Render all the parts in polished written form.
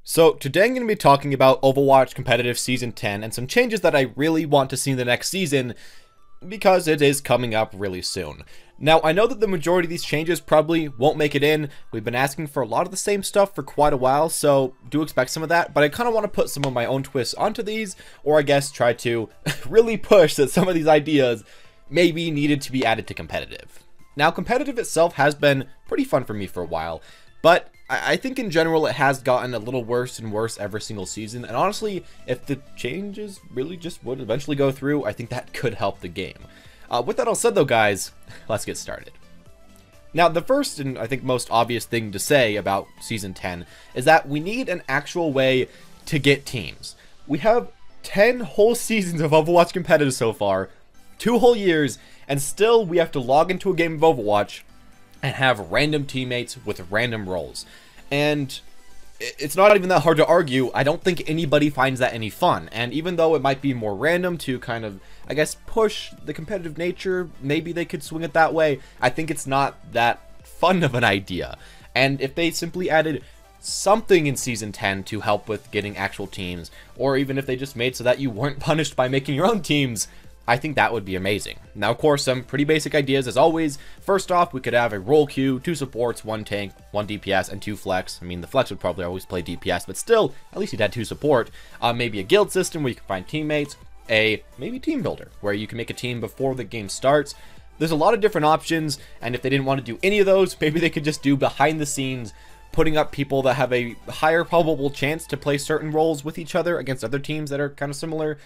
So today I'm going to be talking about Overwatch Competitive Season 10 and some changes that I really want to see in the next season because it is coming up really soon. Now, I know that the majority of these changes probably won't make it in. We've been asking for a lot of the same stuff for quite a while, so do expect some of that, but I kind of want to put some of my own twists onto these, or I guess try to really push that some of these ideas maybe needed to be added to competitive. Now, competitive itself has been pretty fun for me for a while, but I think in general it has gotten a little worse and worse every single season, and honestly, if the changes really just would eventually go through, I think that could help the game. With that all said though, guys, let's get started. Now, the first and I think most obvious thing to say about Season 10 is that we need an actual way to get teams. We have 10 whole seasons of Overwatch Competitive so far, 2 whole years, and still we have to log into a game of Overwatch and have random teammates with random roles. And it's not even that hard to argue. I don't think anybody finds that any fun. And even though it might be more random to kind of, I guess, push the competitive nature, maybe they could swing it that way, I think it's not that fun of an idea. And if they simply added something in Season 10 to help with getting actual teams, or even if they just made so that you weren't punished by making your own teams, I think that would be amazing. Now, of course, some pretty basic ideas as always. First off, we could have a role queue, 2 supports, 1 tank, 1 DPS, and 2 flex. I mean, the flex would probably always play DPS, but still, at least you'd have 2 support. Maybe a guild system where you can find teammates. Maybe team builder, where you can make a team before the game starts. There's a lot of different options, and if they didn't want to do any of those, maybe they could just do behind the scenes, putting up people that have a higher probable chance to play certain roles with each other against other teams that are kind of similar.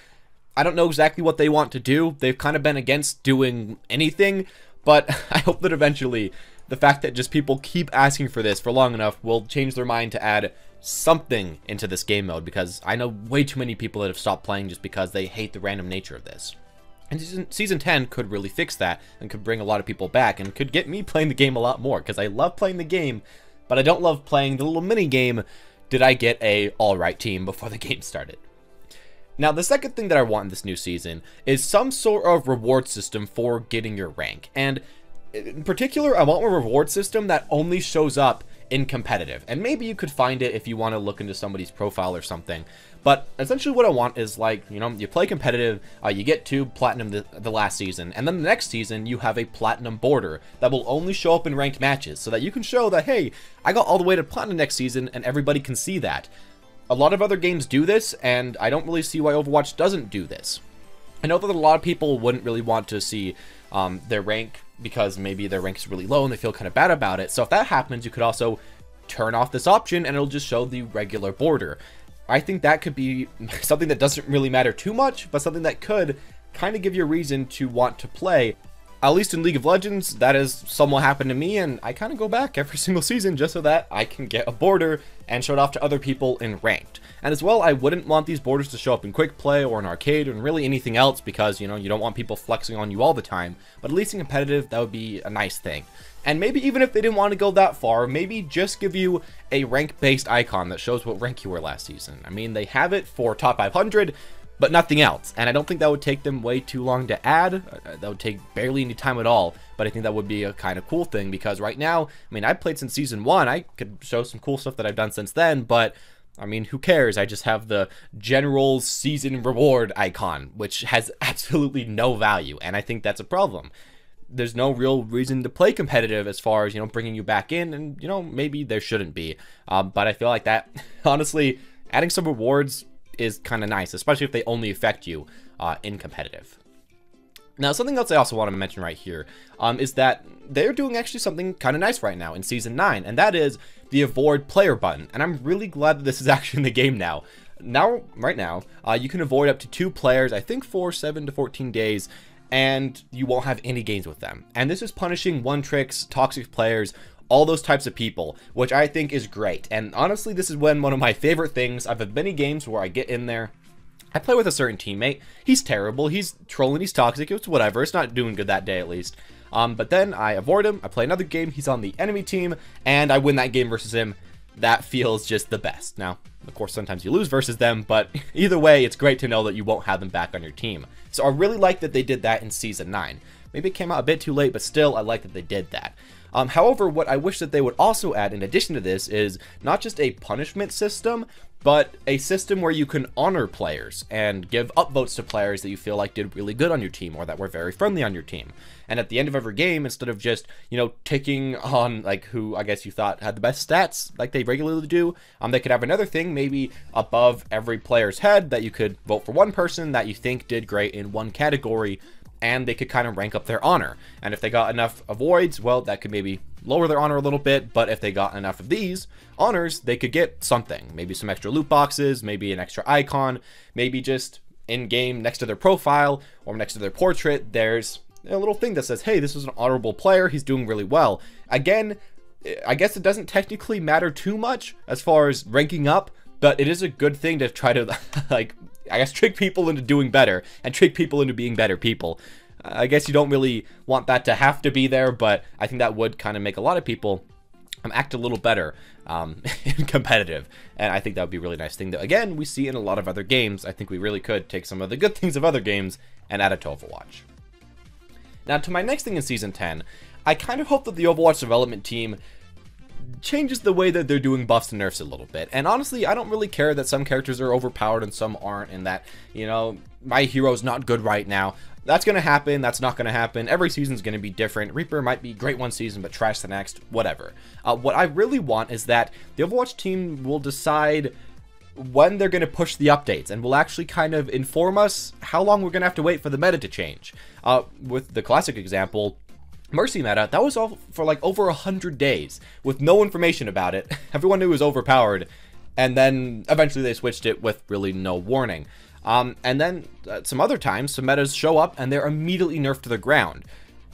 I don't know exactly what they want to do. They've kind of been against doing anything, but I hope that eventually the fact that just people keep asking for this for long enough will change their mind to add something into this game mode, because I know way too many people that have stopped playing just because they hate the random nature of this. And Season 10 could really fix that and could bring a lot of people back and could get me playing the game a lot more, because I love playing the game, but I don't love playing the little mini game, did I get a alright team before the game started. Now, the second thing that I want in this new season is some sort of reward system for getting your rank. And in particular, I want a reward system that only shows up in competitive. And maybe you could find it if you want to look into somebody's profile or something. But essentially what I want is, like, you know, you play competitive, you get to platinum the last season, and then the next season you have a platinum border that will only show up in ranked matches, so that you can show that, hey, I got all the way to platinum next season, and everybody can see that. A lot of other games do this, and I don't really see why Overwatch doesn't do this. I know that a lot of people wouldn't really want to see their rank because maybe their rank is really low and they feel kind of bad about it. So if that happens, you could also turn off this option and it'll just show the regular border. I think that could be something that doesn't really matter too much, but something that could kind of give you a reason to want to play. At least in League of Legends, that has somewhat happened to me, and I kind of go back every single season just so that I can get a border and show it off to other people in ranked. And as well, I wouldn't want these borders to show up in quick play or in arcade or in really anything else, because, you know, you don't want people flexing on you all the time. But at least in competitive, that would be a nice thing. And maybe even if they didn't want to go that far, maybe just give you a rank-based icon that shows what rank you were last season. I mean, they have it for top 500, but nothing else. And I don't think that would take them way too long to add. That would take barely any time at all. But I think that would be a kind of cool thing, because right now, I mean, I've played since Season 1. I could show some cool stuff that I've done since then, but I mean, who cares? I just have the general season reward icon, which has absolutely no value. And I think that's a problem. There's no real reason to play competitive as far as, you know, bringing you back in. And, you know, maybe there shouldn't be. But I feel like that, honestly, adding some rewards is kind of nice, especially if they only affect you in competitive. Now, something else I also want to mention right here is that they're doing actually something kind of nice right now in Season 9, and that is the avoid player button. And I'm really glad that this is actually in the game now. Right now, you can avoid up to 2 players, I think for 7 to 14 days, and you won't have any games with them. And this is punishing one-tricks, toxic players, all those types of people, which I think is great. And honestly, this is one of my favorite things. I've had many games where I get in there, I play with a certain teammate, he's terrible, he's trolling, he's toxic, it's whatever, it's not doing good that day at least. But then I avoid him, I play another game, he's on the enemy team, and I win that game versus him. That feels just the best. Now, of course, sometimes you lose versus them, but either way, it's great to know that you won't have them back on your team. So I really like that they did that in Season 9. Maybe it came out a bit too late, but still, I like that they did that. However, what I wish that they would also add in addition to this is not just a punishment system, but a system where you can honor players and give upvotes to players that you feel like did really good on your team or that were very friendly on your team. And at the end of every game, instead of just, ticking on like who I guess you thought had the best stats like they regularly do, they could have another thing maybe above every player's head that you could vote for one person that you think did great in one category, and they could kind of rank up their honor. And if they got enough avoids, well, that could maybe lower their honor a little bit, but if they got enough of these honors, they could get something. Maybe some extra loot boxes, maybe an extra icon, maybe just in-game next to their profile or next to their portrait, there's a little thing that says, hey, this is an honorable player, he's doing really well. Again, I guess it doesn't technically matter too much as far as ranking up, but it is a good thing to try to, like, I guess trick people into doing better and trick people into being better people. I guess you don't really want that to have to be there, but I think that would kind of make a lot of people act a little better in competitive, and I think that would be a really nice thing that, again, we see in a lot of other games. I think we really could take some of the good things of other games and add it to Overwatch. Now, to my next thing in Season 10, I kind of hope that the Overwatch development team changes the way that they're doing buffs and nerfs a little bit. And honestly, I don't really care that some characters are overpowered and some aren't, and that, my hero's not good right now. That's going to happen. That's not going to happen. Every season's going to be different. Reaper might be great one season, but trash the next, whatever. What I really want is that the Overwatch team will decide when they're going to push the updates, and will actually kind of inform us how long we're going to have to wait for the meta to change. With the classic example, Mercy meta, that was all for like over 100 days with no information about it. Everyone knew it was overpowered, and then eventually they switched it with really no warning. And then some other times, some metas show up and they're immediately nerfed to the ground.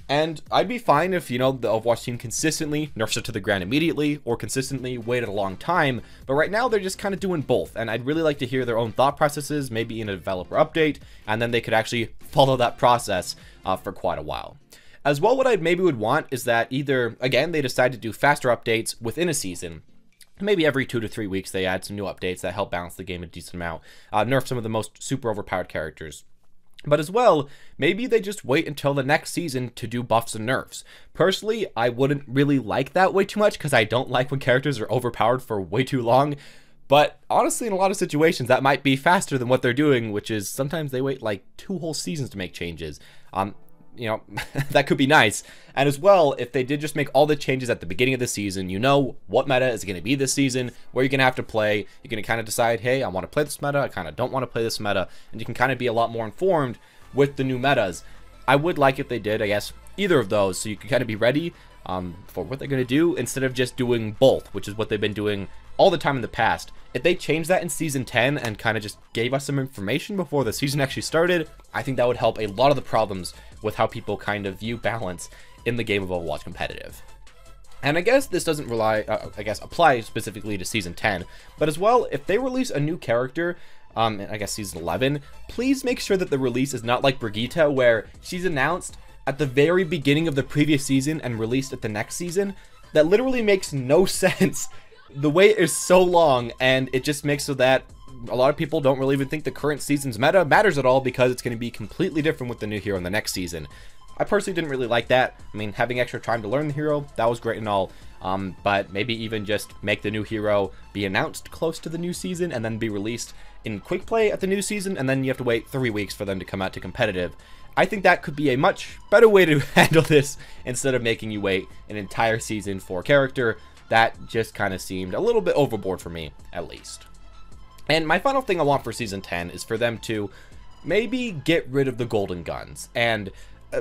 And I'd be fine if, the Overwatch team consistently nerfs it to the ground immediately or consistently waited a long time. But right now they're just kind of doing both. And I'd really like to hear their own thought processes, maybe in a developer update, and then they could actually follow that process for quite a while. As well, what I maybe would want is that either, again, they decide to do faster updates within a season. Maybe every 2 to 3 weeks they add some new updates that help balance the game a decent amount. Nerf some of the most super overpowered characters. But as well, maybe they just wait until the next season to do buffs and nerfs. Personally, I wouldn't really like that way too much because I don't like when characters are overpowered for way too long. But honestly, in a lot of situations, that might be faster than what they're doing, which is sometimes they wait like 2 whole seasons to make changes. That could be nice. And as well, if they did just make all the changes at the beginning of the season, what meta is going to be this season, where you're going to have to play. You're going to kind of decide, hey, I want to play this meta, I kind of don't want to play this meta, and you can kind of be a lot more informed with the new metas. I would like if they did, I guess, either of those, so you can kind of be ready for what they're going to do, instead of just doing both, which is what they've been doing all the time in the past. If they changed that in Season 10 and kind of just gave us some information before the season actually started, I think that would help a lot of the problems with how people kind of view balance in the game of Overwatch competitive. And I guess this doesn't apply specifically to Season 10, but as well, if they release a new character, I guess Season 11, please make sure that the release is not like Brigitte, where she's announced at the very beginning of the previous season and released at the next season. That literally makes no sense. The wait is so long, and it just makes so that a lot of people don't really even think the current season's meta matters at all, because it's going to be completely different with the new hero in the next season. I personally didn't really like that. I mean, having extra time to learn the hero, that was great and all, but maybe even just make the new hero be announced close to the new season and then be released in quick play at the new season, and then you have to wait 3 weeks for them to come out to competitive. I think that could be a much better way to handle this, instead of making you wait an entire season for a character. That just kind of seemed a little bit overboard for me, at least. And my final thing I want for Season 10 is for them to maybe get rid of the golden guns, and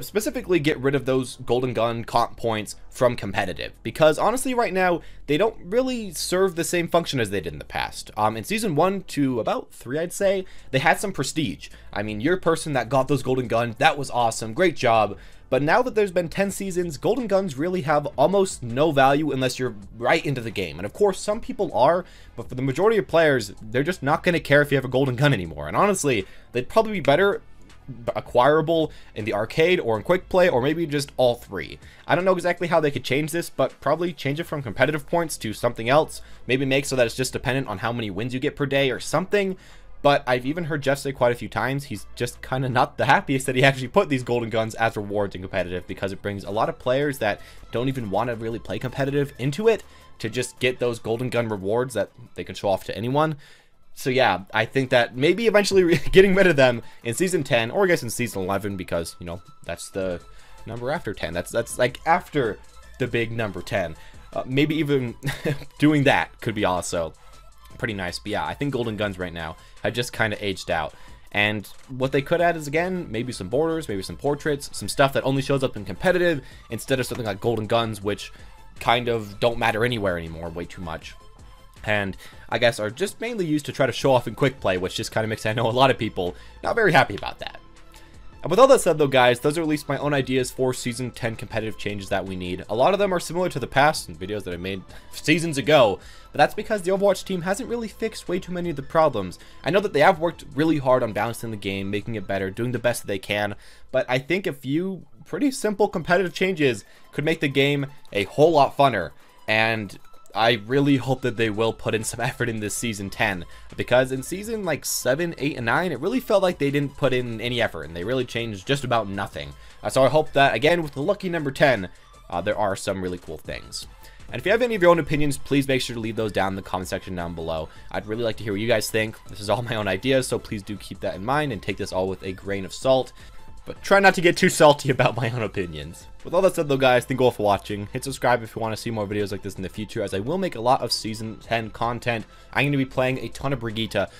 specifically get rid of those golden gun comp points from competitive, because honestly right now they don't really serve the same function as they did in the past. In Season 1 to about 3, I'd say, they had some prestige. I mean, you're a person that got those golden guns, that was awesome, great job. But now that there's been 10 seasons, golden guns really have almost no value unless you're right into the game. And of course, some people are, but for the majority of players, they're just not going to care if you have a golden gun anymore. And honestly, they'd probably be better acquirable in the arcade or in quick play, or maybe just all 3. I don't know exactly how they could change this, but probably change it from competitive points to something else. Maybe make so that it's just dependent on how many wins you get per day or something. But I've even heard Jeff say quite a few times he's just kind of not the happiest that he actually put these golden guns as rewards in competitive, because it brings a lot of players that don't even want to really play competitive into it to just get those golden gun rewards that they can show off to anyone. So yeah, I think that maybe eventually getting rid of them in Season 10, or I guess in Season 11, because, you know, that's the number after 10. That's like after the big number 10. Maybe even doing that could be also pretty nice. But yeah, I think golden guns right now have just kind of aged out. And what they could add is, again, maybe some borders, maybe some portraits, some stuff that only shows up in competitive instead of something like golden guns, which kind of don't matter anywhere anymore way too much. And I guess are just mainly used to try to show off in quick play, which just kind of makes, I know, a lot of people not very happy about that. And with all that said though, guys, those are at least my own ideas for Season 10 competitive changes that we need. A lot of them are similar to the past and videos that I made seasons ago, but that's because the Overwatch team hasn't really fixed way too many of the problems. I know that they have worked really hard on balancing the game, making it better, doing the best that they can, but I think a few pretty simple competitive changes could make the game a whole lot funner. And I really hope that they will put in some effort in this Season 10, because in Season like 7, 8, and 9, it really felt like they didn't put in any effort, and they really changed just about nothing. So I hope that, again, with the lucky number 10, there are some really cool things. And if you have any of your own opinions, please make sure to leave those down in the comment section down below. I'd really like to hear what you guys think. This is all my own ideas, so please do keep that in mind and take this all with a grain of salt. But try not to get too salty about my own opinions. With all that said though, guys, thank you all for watching. Hit subscribe if you want to see more videos like this in the future, as I will make a lot of Season 10 content. I'm going to be playing a ton of Brigitte.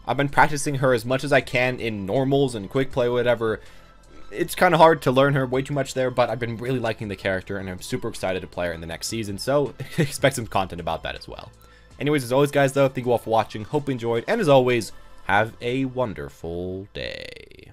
I've been practicing her as much as I can in normals and quick play, whatever. It's kind of hard to learn her way too much there, but I've been really liking the character, and I'm super excited to play her in the next season, so expect some content about that as well. Anyways, as always, guys, though, thank you all for watching. Hope you enjoyed, and as always, have a wonderful day.